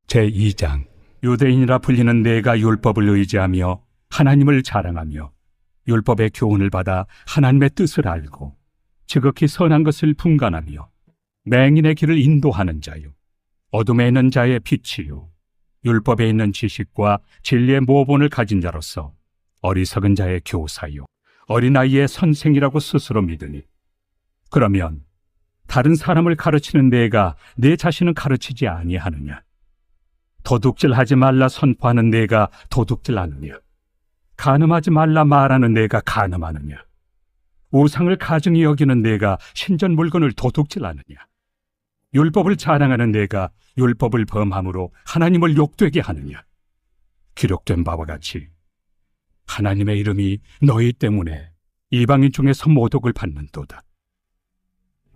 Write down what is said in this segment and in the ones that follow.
제2장. 유대인이라 불리는 내가 율법을 의지하며 하나님을 자랑하며 율법의 교훈을 받아 하나님의 뜻을 알고 지극히 선한 것을 분간하며 맹인의 길을 인도하는 자요, 어둠에 있는 자의 빛이요, 율법에 있는 지식과 진리의 모본을 가진 자로서 어리석은 자의 교사요, 어린아이의 선생이라고 스스로 믿으니, 그러면 다른 사람을 가르치는 내가 내 자신을 가르치지 아니하느냐? 도둑질하지 말라 선포하는 내가 도둑질하느냐? 간음하지 말라 말하는 내가 간음하느냐? 우상을 가증히 여기는 내가 신전 물건을 도둑질하느냐? 율법을 자랑하는 내가 율법을 범함으로 하나님을 욕되게 하느냐? 기록된 바와 같이 하나님의 이름이 너희 때문에 이방인 중에서 모독을 받는도다.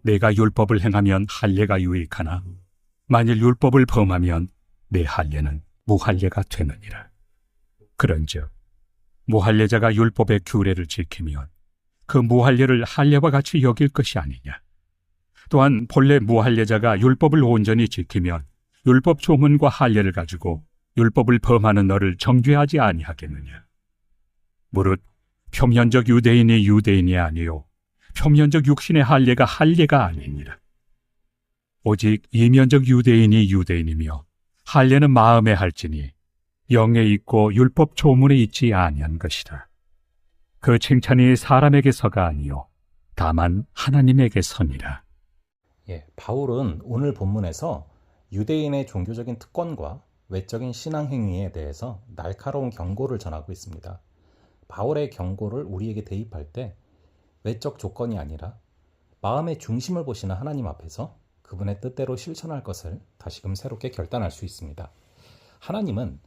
내가 율법을 행하면 할례가 유익하나 만일 율법을 범하면 내 할례는 무할례가 되느니라. 그런즉 무할례자가 율법의 규례를 지키면 그 무할례를 할례와 같이 여길 것이 아니냐. 또한 본래 무할례자가 율법을 온전히 지키면 율법 조문과 할례를 가지고 율법을 범하는 너를 정죄하지 아니하겠느냐. 무릇 표면적 유대인이 유대인이 아니요 표면적 육신의 할례가 할례가 아니니라. 오직 이면적 유대인이 유대인이며 할례는 마음에 할지니 영에 있고 율법 조문에 있지 아니한 것이라. 그 칭찬이 사람에게서가 아니요 다만 하나님에게서니라. 바울은 오늘 본문에서 유대인의 종교적인 특권과 외적인 신앙 행위에 대해서 날카로운 경고를 전하고 있습니다. 바울의 경고를 우리에게 대입할 때 외적 조건이 아니라 마음의 중심을 보시는 하나님 앞에서 그분의 뜻대로 실천할 것을 다시금 새롭게 결단할 수 있습니다. 하나님은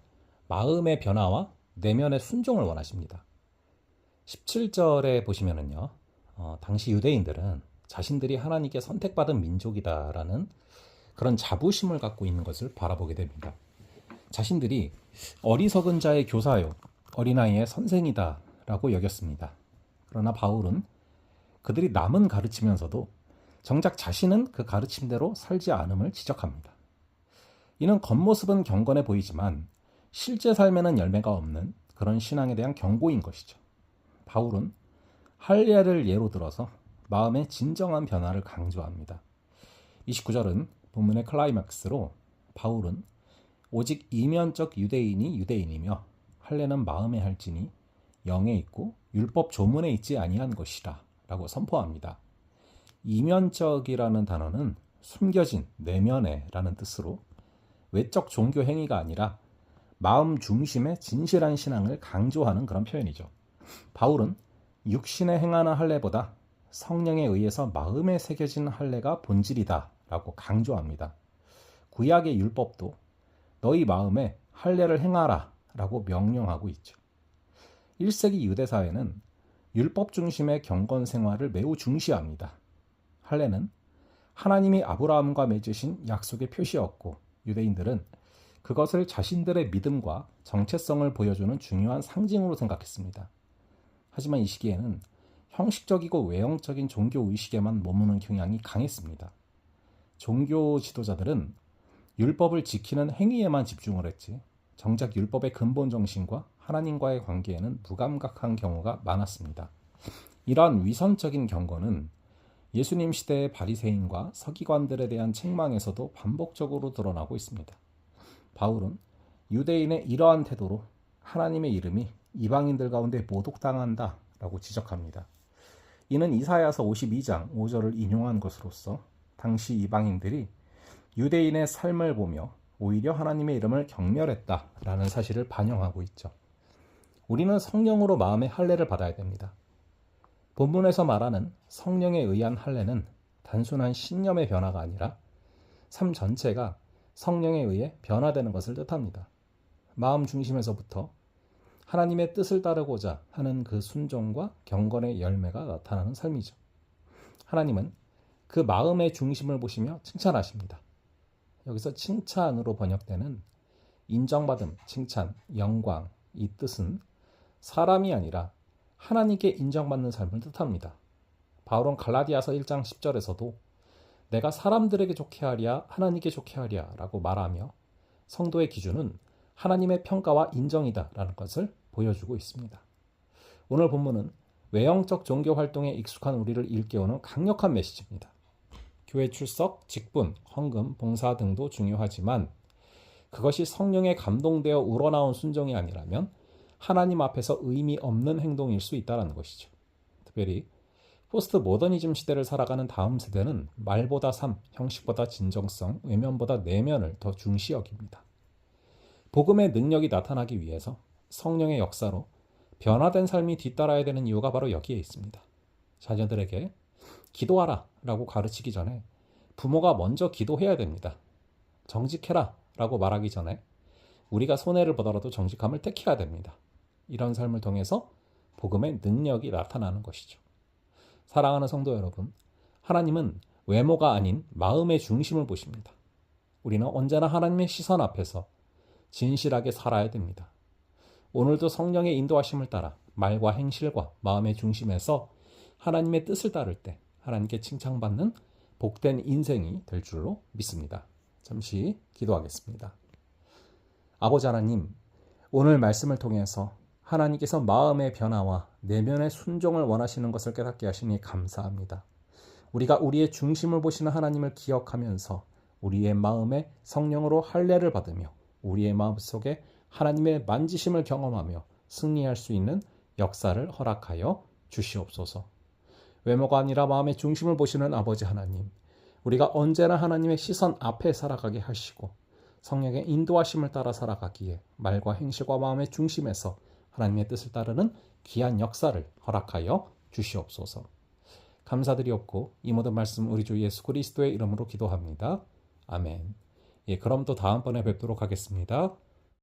마음의 변화와 내면의 순종을 원하십니다. 17절에 보시면은요, 당시 유대인들은 자신들이 하나님께 선택받은 민족이다라는 그런 자부심을 갖고 있는 것을 바라보게 됩니다. 자신들이 어리석은 자의 교사요, 어린아이의 선생이다 라고 여겼습니다. 그러나 바울은 그들이 남은 가르치면서도 정작 자신은 그 가르침대로 살지 않음을 지적합니다. 이는 겉모습은 경건해 보이지만 실제 삶에는 열매가 없는 그런 신앙에 대한 경고인 것이죠. 바울은 할례를 예로 들어서 마음의 진정한 변화를 강조합니다. 29절은 본문의 클라이맥스로 바울은 오직 이면적 유대인이 유대인이며 할례는 마음에 할지니 영에 있고 율법 조문에 있지 아니한 것이라 라고 선포합니다. 이면적이라는 단어는 숨겨진, 내면에 라는 뜻으로 외적 종교 행위가 아니라 마음 중심의 진실한 신앙을 강조하는 그런 표현이죠. 바울은 육신에 행하는 할례보다 성령에 의해서 마음에 새겨진 할례가 본질이다 라고 강조합니다. 구약의 율법도 너희 마음에 할례를 행하라 라고 명령하고 있죠. 1세기 유대사회는 율법 중심의 경건 생활을 매우 중시합니다. 할례는 하나님이 아브라함과 맺으신 약속의 표시였고 유대인들은 그것을 자신들의 믿음과 정체성을 보여주는 중요한 상징으로 생각했습니다. 하지만 이 시기에는 형식적이고 외형적인 종교의식에만 머무는 경향이 강했습니다. 종교 지도자들은 율법을 지키는 행위에만 집중을 했지 정작 율법의 근본 정신과 하나님과의 관계에는 무감각한 경우가 많았습니다. 이러한 위선적인 경고는 예수님 시대의 바리새인과 서기관들에 대한 책망에서도 반복적으로 드러나고 있습니다. 바울은 유대인의 이러한 태도로 하나님의 이름이 이방인들 가운데 모독당한다 라고 지적합니다. 이는 이사야서 52장 5절을 인용한 것으로서 당시 이방인들이 유대인의 삶을 보며 오히려 하나님의 이름을 경멸했다라는 사실을 반영하고 있죠. 우리는 성령으로 마음의 할례를 받아야 됩니다. 본문에서 말하는 성령에 의한 할례는 단순한 신념의 변화가 아니라 삶 전체가 성령에 의해 변화되는 것을 뜻합니다. 마음 중심에서부터 하나님의 뜻을 따르고자 하는 그 순종과 경건의 열매가 나타나는 삶이죠. 하나님은 그 마음의 중심을 보시며 칭찬하십니다. 여기서 칭찬으로 번역되는 인정받음, 칭찬, 영광, 이 뜻은 사람이 아니라 하나님께 인정받는 삶을 뜻합니다. 바울은 갈라디아서 1장 10절에서도 내가 사람들에게 좋게 하랴 하나님께 좋게 하랴 라고 말하며 성도의 기준은 하나님의 평가와 인정이다라는 것을 보여주고 있습니다. 오늘 본문은 외형적 종교 활동에 익숙한 우리를 일깨우는 강력한 메시지입니다. 교회 출석, 직분, 헌금, 봉사 등도 중요하지만 그것이 성령에 감동되어 우러나온 순종이 아니라면 하나님 앞에서 의미 없는 행동일 수 있다는 것이죠. 특별히 포스트 모더니즘 시대를 살아가는 다음 세대는 말보다 삶, 형식보다 진정성, 외면보다 내면을 더 중시 여깁니다. 복음의 능력이 나타나기 위해서 성령의 역사로 변화된 삶이 뒤따라야 되는 이유가 바로 여기에 있습니다. 자녀들에게 기도하라 라고 가르치기 전에 부모가 먼저 기도해야 됩니다. 정직해라 라고 말하기 전에 우리가 손해를 보더라도 정직함을 택해야 됩니다. 이런 삶을 통해서 복음의 능력이 나타나는 것이죠. 사랑하는 성도 여러분, 하나님은 외모가 아닌 마음의 중심을 보십니다. 우리는 언제나 하나님의 시선 앞에서 진실하게 살아야 됩니다. 오늘도 성령의 인도하심을 따라 말과 행실과 마음의 중심에서 하나님의 뜻을 따를 때 하나님께 칭찬받는 복된 인생이 될 줄로 믿습니다. 잠시 기도하겠습니다. 아버지 하나님, 오늘 말씀을 통해서 하나님께서 마음의 변화와 내면의 순종을 원하시는 것을 깨닫게 하시니 감사합니다. 우리가 우리의 중심을 보시는 하나님을 기억하면서 우리의 마음에 성령으로 할례를 받으며 우리의 마음속에 하나님의 만지심을 경험하며 승리할 수 있는 역사를 허락하여 주시옵소서. 외모가 아니라 마음의 중심을 보시는 아버지 하나님, 우리가 언제나 하나님의 시선 앞에 살아가게 하시고 성령의 인도하심을 따라 살아가기에 말과 행실과 마음의 중심에서 하나님의 뜻을 따르는 귀한 역사를 허락하여 주시옵소서. 감사드리옵고 이 모든 말씀 우리 주 예수 그리스도의 이름으로 기도합니다. 아멘. 그럼 또 다음번에 뵙도록 하겠습니다.